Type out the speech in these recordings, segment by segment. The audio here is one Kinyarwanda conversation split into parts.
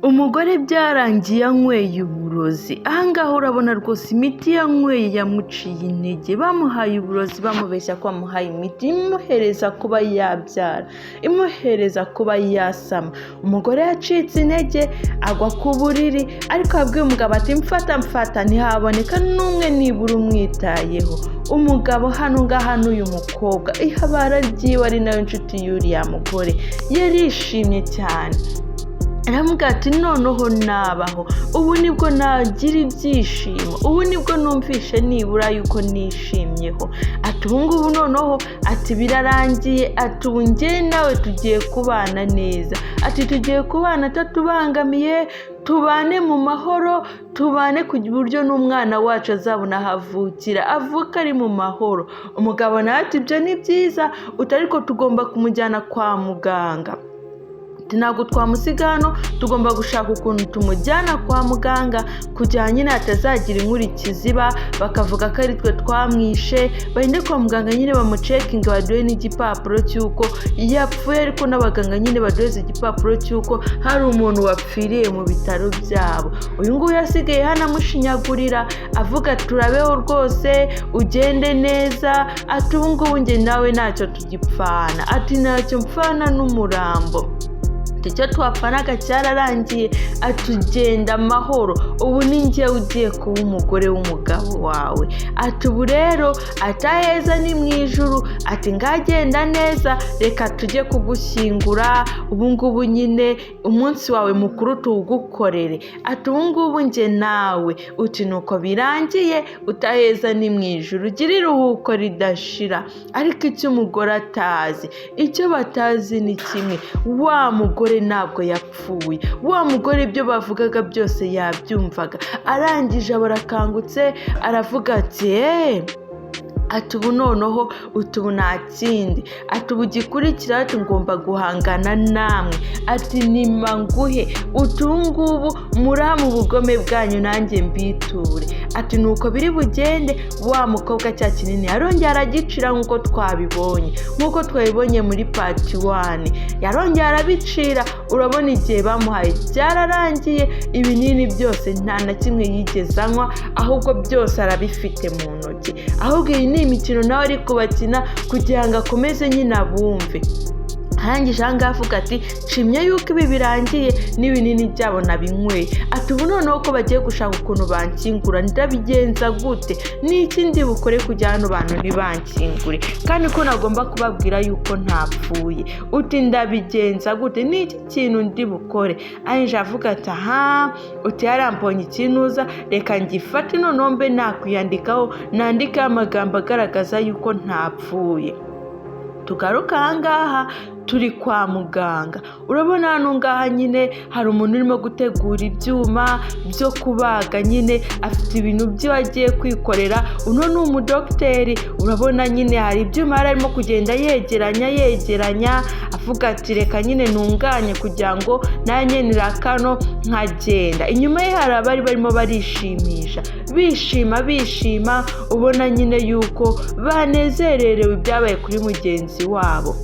Umugore byarangiye yanyweye uburozi. Ahangaha urabona rwose imiti yanyweye yamuciye intege. Bamuhaye uburozi bamubeshya ko bamuhaye imiti imuhereza kuba yabyara, imuhereza kuba yasama. Umugore yacitse intege agwa ku buriri, ariko yabwiye umugabo ati mfata ntihaboneka n'umwe nibura umwitayeho. Umugabo hano ngaha n'uyu mukobwa ihabara ryiwe ari nayo nshuti y'uriya mugore yarishimye cyane. Aramubwira ati noneho nabaho, ubu nibwo nagira ibyishimo, ubu nibwo numvishe nibura yuko nishimyeho. Ati ubu ngubu noneho ati birarangiye, ati ubu njye nawe tugiye kubana neza, ati tugiye kubana atatubangamiye, tubane mu mahoro, tubane ku buryo n'umwana wacu azabona ahavukira, avuka ari mu mahoro. Umugabo nawe ati ibyo ni byiza, ariko tugomba kumujyana kwa muganga. Ntabwo twamusiga hano, tugomba gushaka ukuntu tumujyana kwa muganga kugira nyine atazagira inkurikizi bakavuga ko ari twe twamwishe. Bagende kwa muganga nyine bamucekinga, baduhe n'igipapuro cy'uko yapfuye, ariko n'abaganga nyine baduhe igipapuro cy'uko hari umuntu wapfiriye mu bitaro byabo. Uyu nguyu yasigaye hano amushinyagurira avuga turabeho rwose, ugende neza, ati ubu ngubu njye nawe ntacyo tugipfana, ati ntacyo mpfana n'umurambo, icyo twapfanaga cyararangiye, atugenda amahoro, ubu ni njye ugiye kuba umugore w'umugabo wawe. Ati ubu rero ataheza ni mu ijuru, ati ngagenda neza, reka tujye kugushyingura, ubu ngubu nyine umunsi wawe mukuru tuwugukorere. Ati ubu ngubu njye nawe, uti nuko birangiye, utaheza ni mu ijuru, ugira iruhuko ridashira. Ariko icyo umugore atazi, icyo batazi ni kimwe, wa mugore ntabwo yapfuye. Wa mugore ibyo bavugaga byose yabyumvaga. Arangije barakangutse aravuga ati ati ubu noneho ubu nta kindi, ati ubu gikurikira, ati ngomba guhangana namwe, ati nimanguhe, ubu ngubu muri mu bugome bwanyu nanjye mbiture. Ati nuko biri bugende. Wa mukobwa cya kinini arongera aragicira nk'uko twabibonye muri part 1, yarongera arabicira. Urabona igihe bamuhaye byararangiye, ibinini byose nta na kimwe yigeze anywa, ahubwo byose arabifite mu ntoki. Ahubwo iyi ni imikino nawe ari kubakina kugira ngo akomeze nyine abumve. Arangije ahangaha avuga ati nshimye yuko ibi birangiye n'ibinini byabo nabinyweye. Ati ubu noneho ko bagiye gushaka ukuntu banshyingura, ndabigenza gute? N'iki ndi bukore kugira hano bantu ntibanshyingure, kandi ko nagomba kubabwira yuko ntapfuye? Uti ndabigenza gute? N'iki kintu ndi bukore? Arangije avuga ati uti yarambonye ikinuza, reka ngifate noneho mbe nakwiyandikaho, nandike amagambo agaragaza yuko ntapfuye. Tugaruka ahangaha turi kwa muganga. Urabona hano ngaha nyine hari umuntu urimo gutegura ibyuma byo kubaga, nyine afite ibintu byo agiye kwikorera. Uno ni umudokiteri. Urabona nyine hari ibyuma arimo kugenda yegeranya avuga ati reka nyine ntunganye kugira ngo nanjye nirakano nkagenda. Inyuma ye hari abari barimo barishimisha, bishima, ubona nyine yuko banezererewe ibyabaye kuri mugenzi wabo.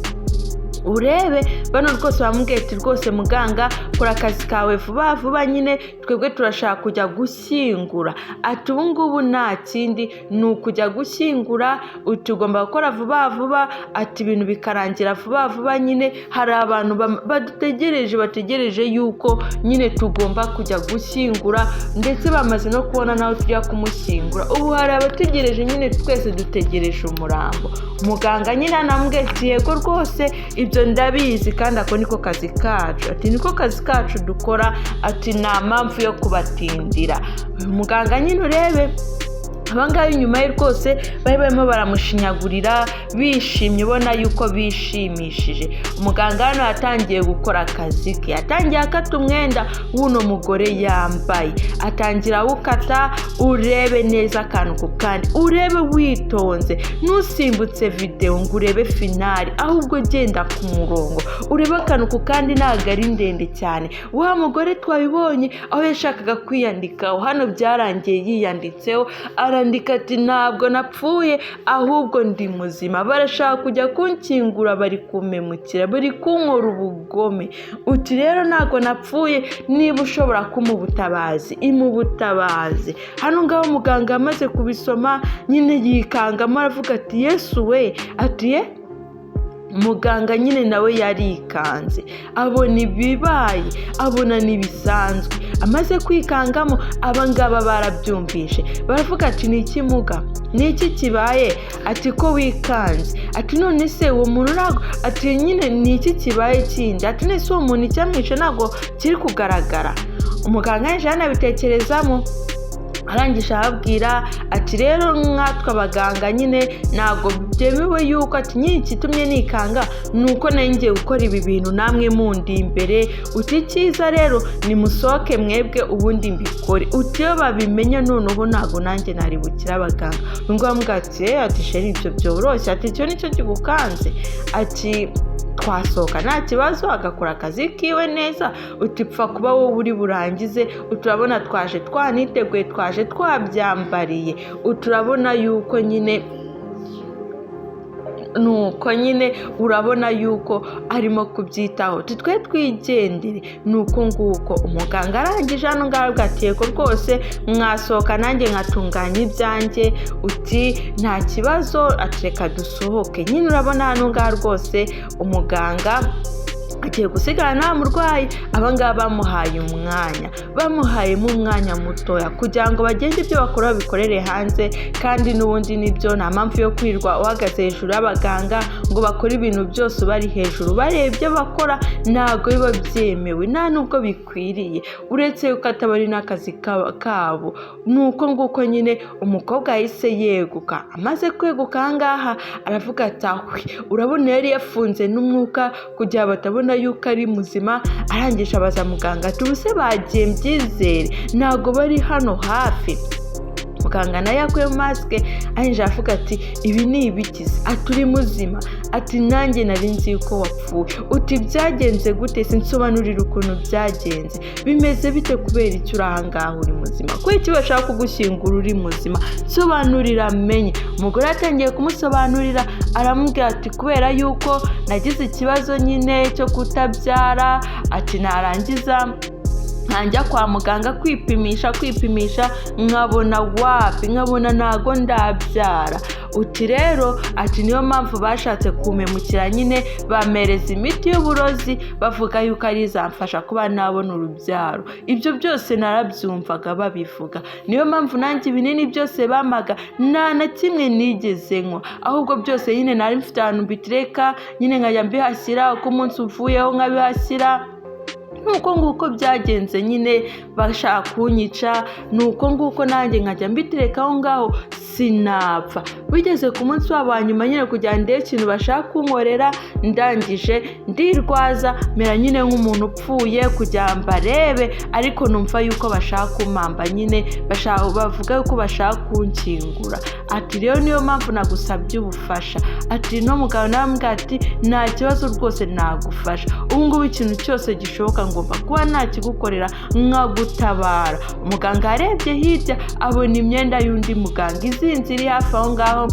Urebe bano rwose bamubwiye ati rwose muganga kora akazi kawe vuba nyine, twebwe turashaka kujya gushyingura. Ati ubu ngubu nta kindi ni ukujya gushyingura, tugomba gukora vuba, ati ibintu bikarangira vuba nyine. Hari abantu bategereje yuko nyine tugomba kujya gushyingura, ndetse bamaze no kubona nawe tujya kumushyingura. Ubu hari abategereje nyine, twese dutegereje umurambo. Muganga nyine anamubwiye ati yego rwose ibyo ndabizi, kandi ako niko kazi kacu. Ati niko kazi kacu dukora, ati nta mpamvu yo kubatindira. Muganga nyine urebe abangaba inyuma ye rwose bari barimo baramushinyagurira, bishimye, ubona yuko bishimishije. Umuganga hano yatangiye gukora akazi ke, yatangiye akata umwenda w'uno mugore yambaye, atangira awukata. Urebe neza akantu ku kandi, urebe witonze, ntusimbutse video ngo urebe finali, ahubwo genda ku murongo urebe akantu ku kandi, ntabwo ari ndende cyane. Wa mugore twabibonye aho yashakaga kwiyandikaho, hano byarangiye yiyanditseho, arandika ati ntabwo napfuye ahubwo ndi muzima, barashaka kujya kunkingura, bari kumpemukira, bari kunkora ubugome. Uti rero ntabwo napfuye, niba ushobora kumuha ubutabazi imuha ubutabazi. Hano ngaho muganga amaze kubisoma nyine yikangamo aravuga ati Yesu we, ati muganga nyine nawe yarikanze, abona ibibaye, abona n'ibisanzwe. Amaze kwikangamo abangaba barabyumvishe, baravuga ati ni iki muga, ni iki kibaye? Ati ko wikanze, ati none se uwo muntu ntabwo, ati nyine ni iki kibaye kindi, ati nese uwo muntu icyamwishe ntabwo kiri kugaragara. Umuganga yaje yanabitekerezamo, arangije arababwira ati rero nkatwe abaganga nyine ntabwo byemewe yuko, ati nyine ikitumye nikanga nuko nanjye gukora ibi bintu namwe mundi imbere. Uti cyiza rero nimusohoke mwebwe ubundi mbikore. Uti iyo babimenye noneho ntabwo nanjye nari bukira abaganga. Ngo bamubwira ati sheri ibyo byoroshye, ati icyo nicyo kigukanze, ati twasohoka nta kibazo agakora akazi kiwe neza. Utipfa kuba wowe uri burangize, uturabona twaje twaniteguye, twaje twabyambariye, uturabona yuko nyine nuko nyine urabona yuko arimo kubyitaho, twe twigendere. Nuko nguko umuganga arangije hano ngaho bwatiye ko rwose mwasohoka nanjye nkatunganya ibyanjye. Uti nta kibazo, atreka dusohoke. Nyine urabona hano ngaho rwose umuganga agiye gusigara nta murwayi. Abangaba bamuhayemo umwanya mutoya kugira ngo bagende ibyo bakora babikorere hanze, kandi n'ubundi nibyo, nta mpamvu yo kwirwa uhagaze hejuru y'abaganga ngo bakore ibintu byose bari hejuru bareba ibyo bakora. Ntabwo biba byemewe, nta nubwo bikwiriye, uretse yuko ataba ari n'akazi kabo. Nuko nguko nyine umukobwa yahise yeguka. Amaze kweguka aha ngaha aravuga ati ahwe, urabona yari yafunze n'umwuka kugira batabona yuko ari muzima. Arangije abaza muganga ati ubuse bagiye mbyizere, ntabwo bari hano hafi. Muganga nawe yakuye masike, arangije aravuga ati ibi ni ibikize, ati uri muzima, ati nanjye nari nzi yuko wapfuye. Uti byagenze gute? Sinsobanurira ukuntu byagenze, bimeze bite, kubera icyo uri aha ngaha uri muzima, kubera icyo bashaka kugushyingura uri muzima, sobanurira menye. Umugore atangiye kumusobanurira, aramubwira ati kubera yuko nagize ikibazo nyine cyo kutabyara, ati narangiza ntajya kwa muganga kwipimisha nkabona wapi, nkabona ntago ndabyara. Uti rero ati niyo mpamvu bashatse kumpemukira, nyine bamereza imiti y'uburozi bavuga yuko ari izamfasha kuba nabona urubyaro. Ibyo byose narabyumvaga babivuga, niyo mpamvu nanjye ibinini byose bamaga nta na kimwe nigeze nywa, ahubwo byose nyine nari mfite ahantu mbitireka, nyine nkajya mbihashyira uko umunsi uvuyeho nkabihashyira. Nuko nguko byagenze, nyine bashaka kunyica. Nuko nguko nanjye nkajya mbitereka aho ngaho sinapfa. Bigeze ku munsi wabo wa nyuma nyine kugira ndebe ikintu bashaka kunkorera, ndangije ndirwaza mera nyine nk'umuntu upfuye kugira mbarebe, ariko numva yuko bashaka kumamba, nyine bavuga yuko bashaka kunkingura. Ati rero niyo mpamvu nagusabye ubufasha. Ati no mugabo namubwira ati nta kibazo rwose nagufasha, ubu ngubu ikintu cyose gishoboka ngomba kuba nakigukorera nkagutabara. Umuganga yarebye hirya abona imyenda y'undi muganga izinze iri hafi aho ngaho,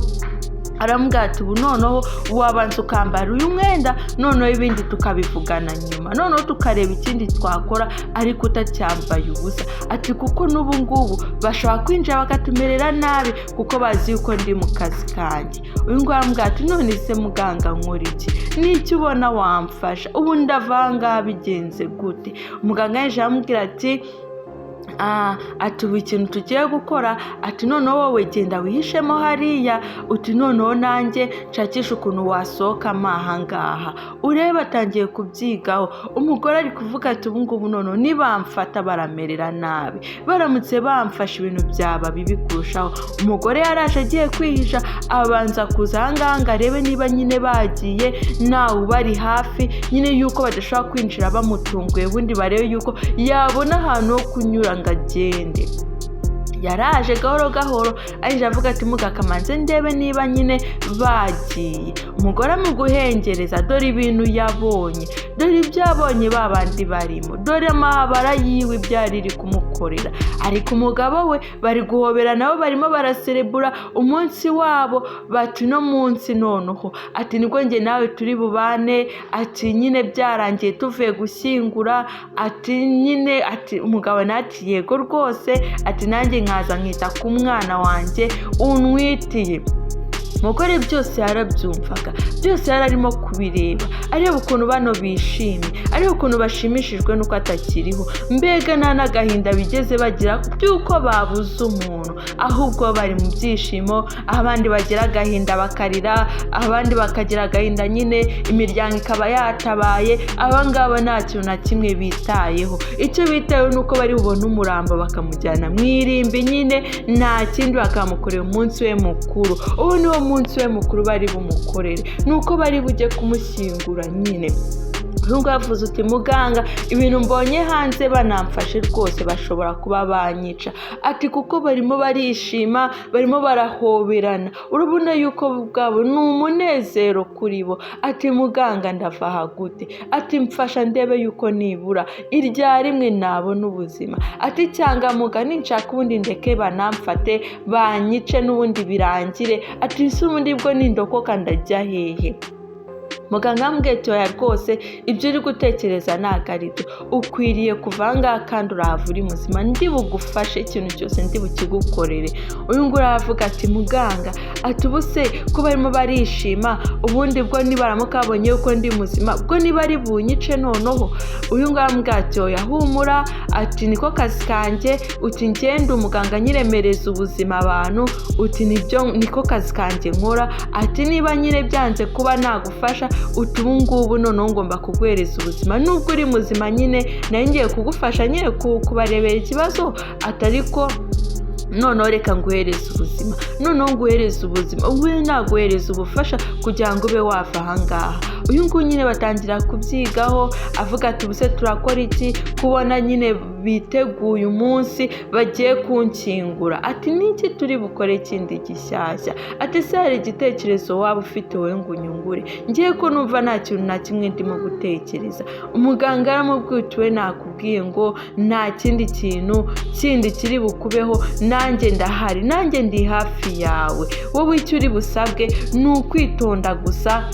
aramubwira ati ubu noneho wabanza ukambara uyu mwenda, noneho ibindi tukabivugana nyuma, noneho tukareba ikindi twakora ariko utacyambaye ubusa. Ati kuko n'ubu ngubu bashobora kwinjira bakatumerera nabi kuko bazi yuko ndi mu kazi kanjye. Uyu nguyu aramubwira ati none se muganga nkora iki, n'icyo ubona wamfasha, ubu ndavanga bigenze gute? Umuganga yaje aramubwira ati ati ubu ikintu tugiye gukora, ati noneho wowe genda wihishemo hariya, uti noneho nanjye nshakisha ukuntu wasohokamo aha ngaha ureba. Atangiye kubyigaho. Umugore ari kuvuga ati ubu ngubu noneho nibamfata baramerera nabi, baramutse bamfashe ibintu byaba bibi kurushaho. Umugore yaraje agiye kwihisha, abanza kuza aha ngaha ngo arebe niba nyine bagiye nawe ubari hafi, nyine yuko badashobora kwinjira bamutunguye, ubundi barebe yuko yabona ahantu ho kunyura ngo agende. yaraje gahoro gahoro aje avuga ati mugakamanze ndebe niba nyine bagiye. Umugore mu guhengereza dore ibintu yabonye, dore ibyo yabonye babandi barimo, dore amahabara yiwe byari iri kumukorera. Ariko umugabo we bari guhobera, nabo barimo baraserebura umunsi wabo, bati no munsi noneho ati nibwo njye nawe turi bubane, ati nyine byarangiye tuvuye gushyingura, ati nyine ati umugabo nati yego rwose, ati nanjye nkaza nkita ku mwana wanjye unwitiye. Umugore byose yarabyumvaga, byose yararimo kubireba, areba ukuntu bano bishimye, areba ukuntu bashimishijwe nuko atakiriho. Mbega nta n'agahinda bigeze bagira by'uko babuze umuntu, ahubwo bari mu byishimo. Abandi bagira agahinda bakarira, abandi bakagira agahinda nyine imiryango ikaba yatabaye. Abangaba nta kintu na kimwe bitayeho, icyo bitayeho nuko bari bubone umurambo bakamujyana mu irimbi nyine, nta kindi bakamukorera umunsi we mukuru. Ubu niwo munsi we mukuru bari bumukorere, nuko bari bujye kumushyingura nyine. Nubwo yavuze uti muganga ibintu mbonye hanze banamfashe rwose bashobora kuba banyica, ati kuko barimo barishima, barimo barahoberana, urabona yuko bwabo ni umunezero kuri bo. Ati muganga ndava aha gute, ati mfasha ndebe yuko nibura irya rimwe nabona ubuzima, ati cyangwa mugani nshaka ubundi ndeke banamfate banyice n'ubundi birangire, ati ese ubundi bwo nindokoka ndajya hehe. Muganga amubwetoya rwose ibyo uri gutekereza ntago ari byo, ukwiriye kuvanga kandi urahava uri muzima, ndi bugufashe ikintu cyose ndi bukigukorere. Uyu nguyu aravuga ati muganga ati ubuse ko barimo barishima, ubundi bwo nibaramuka babonye yuko ndi muzima bwo niba ari bunyice noneho. Uyu nguyu amubwetoya humura, ati niko kazi kanjye, uti ngende umuganga nyiremereza ubuzima abantu, uti niko kazi kanjye nkora, ati niba nyine byanze kuba nagufasha uti ubu ngubu noneho ngomba kuguhereza ubuzima, nubwo uri muzima nyine nayo ngiye kugufasha nyine kubarebera ikibazo, atariko noneho reka nguhereze ubuzima, noneho nguhereze ubuzima, ubu naguhereza ubufasha kugira ngo ube wava ahangaha. Uyu nguyu nyine batangira kubyigaho, avuga ati ubuse turakora iki kubona nyine biteguye umunsi bagiye kunshyingura, ati niki turi bukore kindi gishyashya, ati se hari igitekerezo waba ufite wowe ngo unyungure, ngiye ko numva nta kintu na kimwe ndimo gutekereza. Umuganga aramubwiye nakubwiye ngo nta kindi kintu kindi kiri bukubeho, nanjye ndahari, nanjye ndi hafi yawe, wowe icyo uri busabwe ni ukwitonda gusa.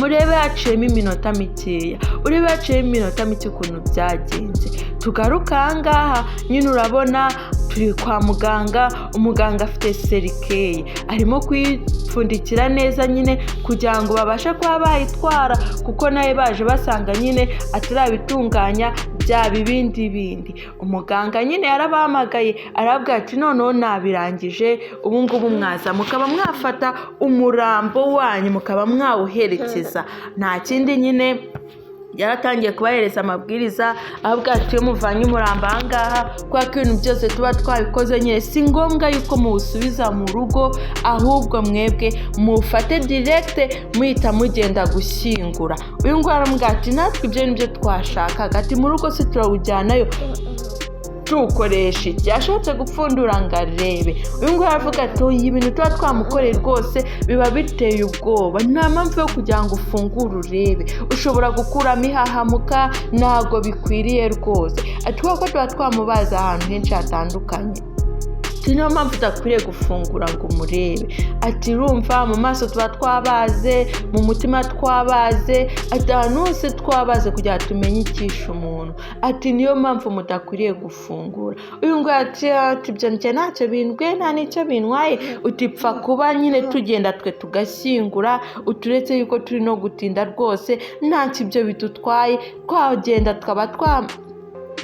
Murebe haciyemo iminota mikeya, urebe haciyemo iminota mike ukuntu byagenze. Tugaruka ahangaha nyine urabona turi kwa muganga, umuganga afite serikeye arimo kuyipfundikira neza nyine kugira ngo babashe kuba bayitwara, kuko nawe baje basanga nyine atarabitunganya byaba ibindi bindi. Umuganga nyine yarabahamagaye arabwira ati noneho nabirangije, ubu ngubu mwaza mukaba mwafata umurambo wanyu mukaba mwawuherekeza. Nta kindi nyine yaratangiye kubahereza amabwiriza, avuga ati iyo muvanye umurambo ahangaha kubera ko ibintu byose tuba twabikoze nyine si ngombwa yuko muwusubiza mu rugo, ahubwo mwebwe mufate direct muhita mugenda gushyingura. Uyu nguyu aramubwira ati natwe ibyo nibyo twashakaga, ati mu rugo se turawujyanayo tuwukoresha iki, yashatse gupfundura ngo arebe. Uyu nguyu aravuga ati ibintu tuba twamukoreye rwose biba biteye ubwoba, nta mpamvu yo kugira ngo ufungure urebe, ushobora gukuramo ihahamuka, ntabwo bikwiriye rwose. Ati kuko tuba twamubaza ahantu henshi hatandukanye, niyo mpamvu udakwiriye gufungura ngo umurebe. Ati urumva mu maso tuba twabaze, mu mutima twabaze, ati ahantu hose twabaze kugira ngo tumenye icyishe umuntu, ati niyo mpamvu mudakwiriye gufungura. Uyu nguyu ati ibyo njye ntacyo bindwe nta n'icyo bintwaye, utipfa kuba nyine tugenda twe tugashyingura, uturetse yuko turi no gutinda rwose ntacyo ibyo bidutwaye, twagenda tukaba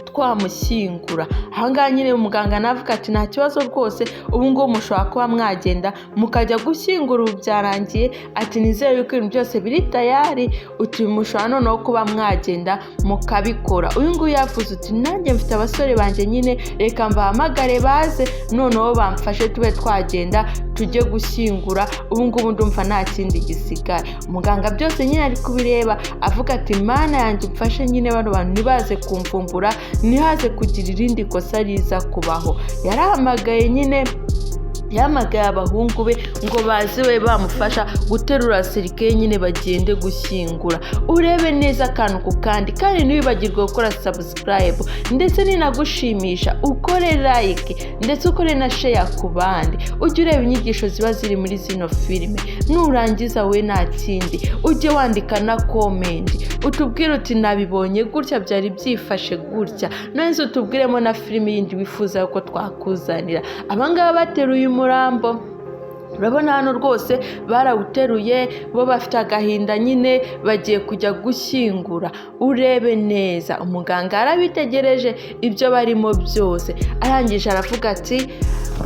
twamushyingura. Ahangaha nyine umuganga navuga ati nta kibazo rwose, ubu ngubu mushobora kuba mwagenda mukajya gushyingura, ubu byarangiye. Ati nizere yuko ibintu byose biri tayari, uti mushobora noneho kuba mwagenda mukabikora. Uyu nguyu yavuze uti nanjye mfite abasore banjye nyine, reka mbahamagare baze noneho bamfashe tube twagenda tujye gushyingura ubu ngubu ndumva nta kindi gisigaye. Umuganga byose nyine ari kubireba avuga ati Mana yanjye mfashe nyine bano bantu ntibaze kumvumbura, ntihaze kugira irindi kosa riza kubaho. Yarahamagaye nyine yamagaye abahungu be ngo baze we bamufasha guterura serike nyine bagende gushyingura. Urebe neza akantu ku kandi ntiwibagirwe gukora subscribe, ndetse ninagushimisha ukore like ndetse ukore na share ku bandi. Ujye ureba inyigisho ziba ziri muri zino filime, nurangiza we nta kindi ujye wandika na comment utubwire uti nabibonye gutya, byari byifashe gutya, none utubwiremo na filime yindi wifuza ko twakuzanira. Abangaba bateruye umurambo, urabona hano rwose barawuteruye, bo bafite agahinda nyine bagiye kujya gushyingura. Urebe neza umuganga arabitegereje ibyo barimo byose, arangije aravuga ati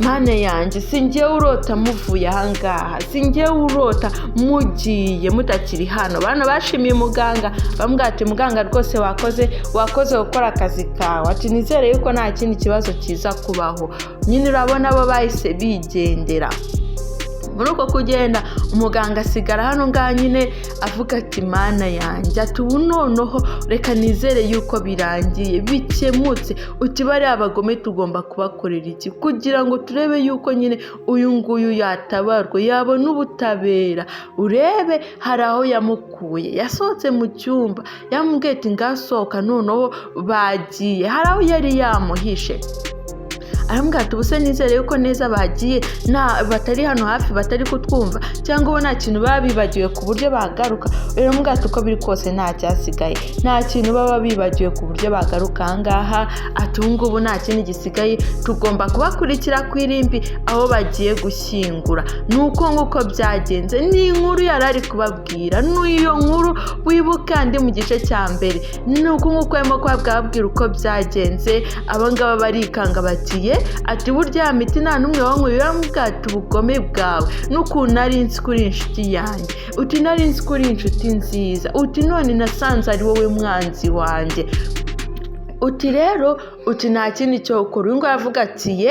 Mana yanjye singiye urota muvuye ahangaha, singiye urota mugiye mutakiri hano. Bana bashimiye umuganga bamubwira ati muganga rwose wakoze gukora akazi kawe, ati nizere yuko nta kindi kibazo kiza kubaho. Nyine urabona bo bahise bigendera. Muri uko kugenda umuganga asigara hano ngaha nyine avuga ati Mana yanjye, ati ubu noneho reka nizere yuko birangiye bikemutse, uti bari abagome tugomba kubakorera iki kugira ngo turebe yuko nyine uyu nguyu yatabarwa yabona ubutabera. Urebe hari aho yamukuye, yasohotse mu cyumba yamubwiye ati ngasohoka, noneho bagiye hari aho yari yamuhishe. Arambwira ati ubuse nizere yuko neza bagiye batari hano hafi, batari kutwumva, cyangwa ubu nta kintu baba bibagiwe ku buryo bagaruka. Arambwira ati uko biri kose nta cyasigaye, nta kintu baba bibagiwe ku buryo bagaruka ahangaha. Ati ubu ngubu nta kindi gisigaye, tugomba kubakurikira ku irimbi aho bagiye gushyingura. Nuko nguko byagenze, ni inkuru yari ari kubabwira, n'iyo nkuru wibuka ndi mu gice cya mbere. Nuko nguko arimo kubabwira uko byagenze. Abangaba barikanga batiye ati burya miti nta numwe wanyweye. Uramubwira ati ubugome bwawe n'ukuntu nari nzi kuri inshuti yanjye, uti nari nzi kuri inshuti nziza, uti none nasanze ari wowe mwanzi wanjye, uti rero uti nta kindi cyo gukora. Uyu nguyu aravuga ati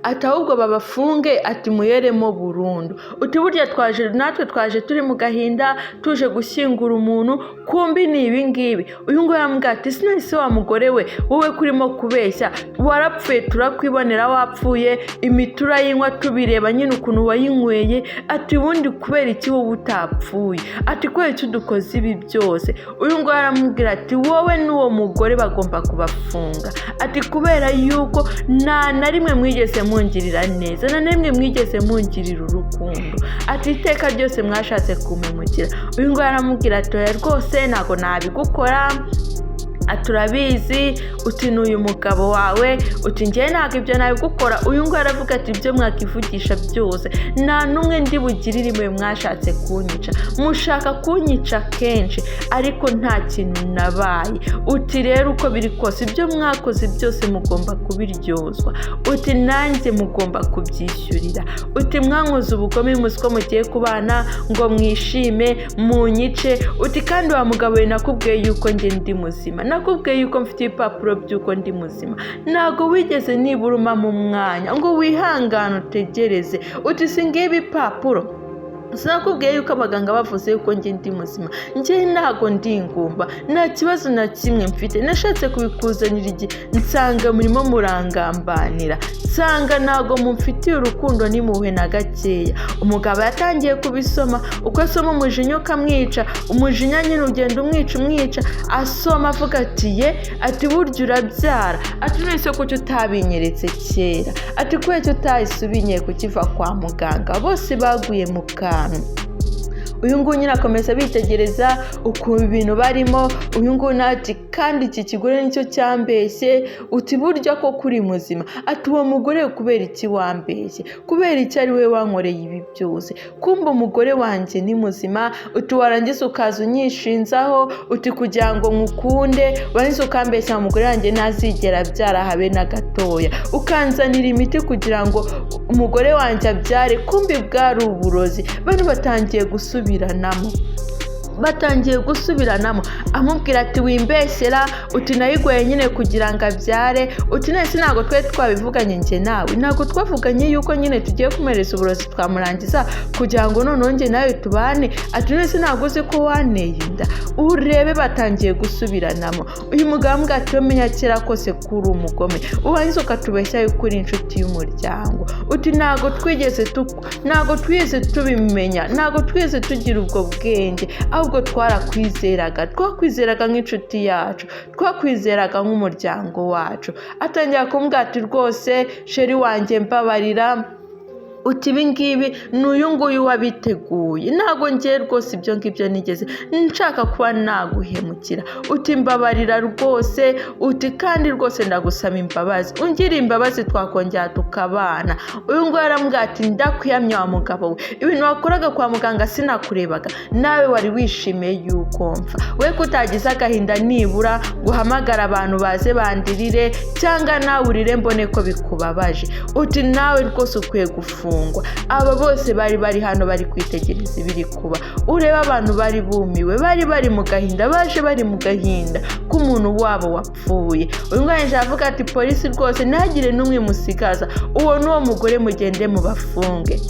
ati ahubwo babafunge, ati muyeremo burundu. Uti burya natwe twaje turi mu gahinda tuje gushyingura umuntu, kumbi ni ibi ngibi. Uyu nguyu aramubwira ati sinahise wa mugore we, wowe kurimo kubeshya, warapfuye turakwibonera wapfuye, imiti urayinywa tubireba nyine ukuntu wayinyweye. Ati ubundi kubera iki wowe utapfuye, ati kubera iki dukoze ibi byose. Uyu nguyu aramubwira ati wowe n'uwo mugore bagomba kubafunga, ati kubera yuko nta na rimwe mwigeze mungirira neza, nta na rimwe mwigeze mungirira urukundo, ati iteka ryose mwashatse kumemukira. Uyu nguyu aramubwira ati oya rwose ntago nabigukora, aturabizi, uti n'uyu mugabo wawe, uti njye ntabwo ibyo nabigukora. Uyu nguyu aravuga ati ibyo mwakivugisha byose nta n'umwe ndi bugirire imwe mwashatse kunyica, mushaka kunyica kenshi ariko nta kintu nabaye. Uti rero uko biri kose ibyo mwakoze byose mugomba kubiryozwa, uti nanjye mugomba kubyishyurira. Uti mwankoze ubugome muzi ko mugiye kubana ngo mwishime munyice. Uti kandi wa mugabo we nakubwiye yuko njye ndi muzima, nakubwiye yuko mfite ibipapuro by'uko ndi muzima, ntago wigeze niburuma mu mwanya ngo wihangane utegereze. Uti singiye ibipapuro, sinakubwiye yuko abaganga bavuze yuko njye ndi muzima, njye ntago ndi ingumba, nta kibazo na kimwe mfite, nashatse kubikuzanira igihe nsanga murimo murangambanira, nsanga ntago mumfitiye urukundo n'impuhwe na gakeya. Umugabo yatangiye kubisoma, uko asoma umujinya ukamwica, umujinya nyine ugenda umwica, asoma avuga ati ati burya urabyara, ati nese kuki utabinyeretse kera, ati kubera cyo utahise ubinyeye kukiva kwa muganga, bose baguye mu kantu. Uyu nguyu nyine akomeza bitegereza ukuntu ibintu barimo. Uyu nguyu ati kandi iki kigore nicyo cyambeshye, uti burya ko kuri muzima, ati uwo mugore kubera iki wambeshye, kubera iki ari we wankoreye ibi byose, kumba umugore wanjye ni muzima. Uti warangiza ukaza unyishinzaho, uti kugira ngo nkukunde, warangiza ukambeshya umugore wanjye ntazigera abyara habe na gatoya, ukanzanira imiti kugira ngo umugore wanjye abyare, kumbi bwari uburozi. Bano batangiye gusubiranamo. batangiye gusubiranamo amubwira ati wimbeshyera uti nayiguye nyine kugira ngo abyare uti nese ntabwo twe twabivuganye njye nawe ntabwo twavuganye yuko nyine tugiye kumereza uburozi twamurangiza kugira ngo noneho njye nawe tubane ati nese ntabwo uzi ko waneye inda urebe batangiye gusubiranamo uyu mugabo mbwa ati menya kera kose kuri umugome ubanza ukatubeshya yuko uri inshuti y'umuryango uti ntabwo twigeze tubimenya ntabwo twigeze tugira ubwo bwenge ahubwo twakwizeraga nk'inshuti yacu twakwizeraga nk'umuryango wacu atangira kumbwira ati rwose sheri wanjye mbabarira uti ibingibi ni uyu nguyu wabiteguye ntabwo ngiye rwose ibyo ngibyo nigeze nshaka kuba naguhemukira uti mbabarira rwose uti kandi rwose ndagusaba imbabazi ungira imbabazi twakongera tukabana uyu nguyu arambwira ati ndakwiyamye wa mugabo we ibintu wakoraga kwa muganga sinakurebaga nawe wari wishimiye yuko mfa we kutagize agahinda nibura guhamagara abantu baze bandirire cyangwa nawe urire mbone ko bikubabaje uti nawe rwose ukwiye gufungwa aba bose bari hano bari kwitegereza ibiri kuba ureba abantu bari bumiwe bari mu gahinda baje bari mu gahinda k'umuntu wabo wapfuye uyu mwana avuga ati polisi rwose ntagire n'umwe musigaza uwo n'uwo mugore mugende mu bafunge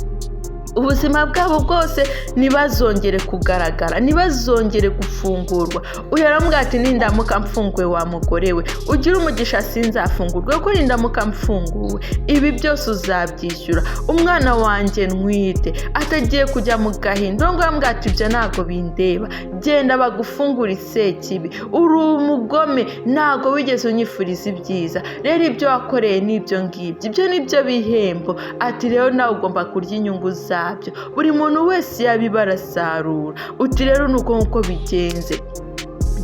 ubuzima bwabo bwose ntibazongere kugaragara ntibazongere gufungurwa uyu aramubwira ati nindamuka mfunguwe wa mugore we ugira umugisha sinzafungurwe kuko nindamuka mfunguwe ibi byose uzabyishyura umwana wanjye ntwite atagiye kujya mu gahinda ngo aramubwira ati ibyo ntabwo bindeba genda bagufungura isekibi uri umugome ntabwo wigeze unyifuriza ibyiza rero ibyo wakoreye n'ibyo ngibyo ibyo nibyo bihembo ati rero nawe ugomba kurya inyungu zawe buri muntu wese yabibarasarura uti rero nuko nkuko bigenze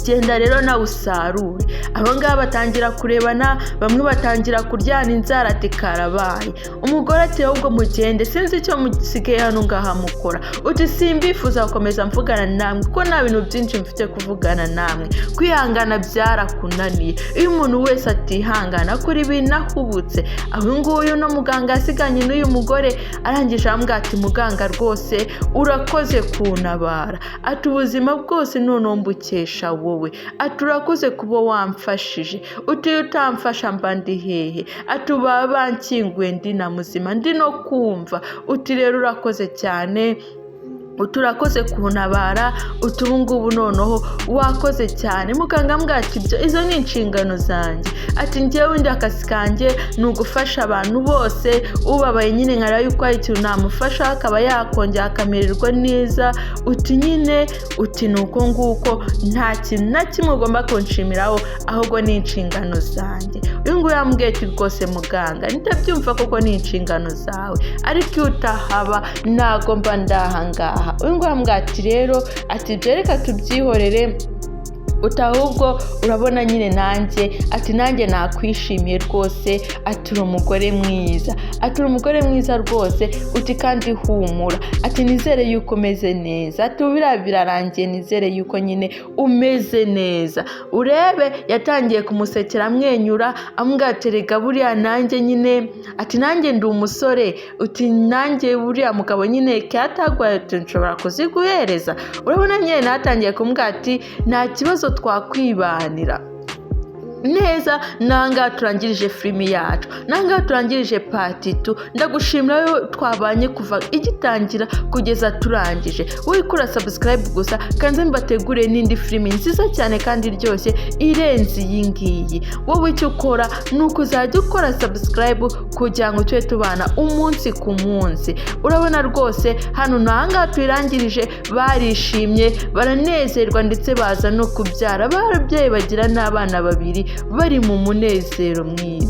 genda rero nawe usarure abo ngabo batangira kurebana bamwe batangira kuryana inzara ati karabaye umugore ati ahubwo mugende sinzi icyo musigaye hano ngaha mukora uti simbifuza gukomeza mvugana namwe kuko nta bintu byinshi mfite kuvugana namwe kwihangana byarakunaniye iyo umuntu wese atihangana akora ibintu ahubutse aho nguyu no muganga yasiganye n'uyu mugore arangije amubwira ati muganga rwose urakoze kuntabara ati ubuzima bwose noneho mbukesha wowe ati urakoze kuba wamfashije uti utamfasha mba ndi hehe ati uba bankinguye ndi na muzima ndi no kumva uti rero urakoze cyane uturakoze kuntabara utubungubu noneho wakoze cyane muganga mbwa ati izo ni inshingano zanjye ati njyewe ndi akazi kanjye ni ugufasha abantu bose ubabaye nyine nkara yuko hari ikintu namufasha akaba yakongera akamererwa neza uti nyine uti nuko nguko nta kintu na kimwe ugomba kunshimiraho ahubwo ni inshingano zanjye uyu nguyu yambwiye ati rwose muganga ndabyumva koko ni inshingano zawe ariko iyo utahaba ntago mba ndahangaha uyu nguyu yambwiye ati rero ati reka tubyihorere utahubwo urabona nyine nanjye nakwishimiye rwose ati uri umugore mwiza rwose uti kandi humura ati nizere yuko umeze neza ati birarangiye nizere yuko nyine umeze neza urebe yatangiye kumusekera amwenyura amubwira ati rega buriya nanjye nyine ati nanjye ndi umusore uti nanjye buriya mugabo nyine cyatagwaye nshobora kuziguhereza urabona nyine natangiye kumubwira ati nta kibazo twakwibanira neza nanga turangirije filimi yacu nanga turangirije part 2 ndagushimira yo twabanye kuva igitangira kugeza turangije wikura subscribe gusa kanze mbategure n'indi filimi nziza cyane kandi iryoshye irenze iyi ngiyi wowe icyo ukora nuko uzajya ukora subscribe kugira ngo tube tubana umunsi ku munsi urabona rwose hano nanga turangirije barishimye baranezerwa ndetse baza no kubyara barabyaye bagira n'abana babiri bari mu munezero mwiza.